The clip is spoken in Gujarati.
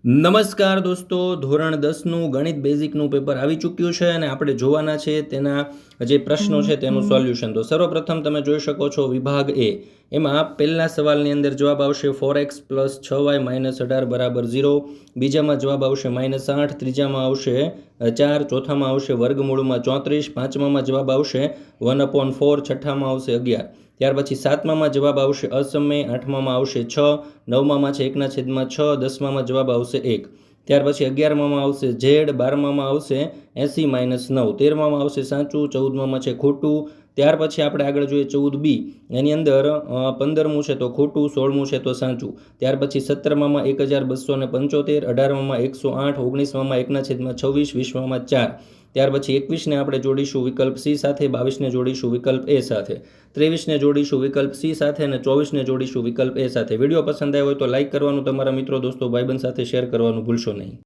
નમસ્કાર દોસ્તો, ધોરણ 10નું ગણિત બેઝિકનું પેપર આવી ચૂક્યું છે અને આપણે જોવાના છે તેના જે પ્રશ્નો છે તેનું સોલ્યુશન. તો સર્વપ્રથમ તમે જોઈ શકો છો વિભાગ એ. એમાં પહેલા સવાલની અંદર જવાબ આવશે 4x પ્લસ 6y માઇનસ 18 બરાબર 0. બીજામાં જવાબ આવશે -8, ત્રીજામાં આવશે 4, ચોથામાં આવશે વર્ગમૂળમાં 34, પાંચમામાં જવાબ આવશે 1/4, છઠ્ઠામાં આવશે 11. ત્યાર પછી સાતમામાં જવાબ આવશે અસમય, આઠમામાં આવશે 6, નવમામાં છે 1/6, દસમામાં જવાબ આવશે 1. ત્યાર પછી 11મામાં આવશે ઝેડ, 12મામાં આવશે 80-9, 13મામાં આવશે સાચું, 14મામાં છે ખોટું. ત્યાર પછી આપણે આગળ જોઈએ 14b. એની અંદર 15મું છે તો ખોટું, 16મું છે તો સાચું. ત્યાર પછી 17મામાં 1275, 18મામાં 108, 19મામાં 1/26, 20મામાં 4. ત્યાર પછી 21ને આપણે જોડીશું વિકલ્પ સી સાથે, 22ને જોડીશું વિકલ્પ એ સાથે, 23ને જોડીશું વિકલ્પ સી સાથે અને 24ને જોડીશું વિકલ્પ એ સાથે. વિડીયો પસંદ આવ્યો હોય તો લાઇક કરવાનું, તમારા મિત્રો દોસ્તો ભાઈબંધ સાથે શેર કરવાનું ભૂલશો નહીં.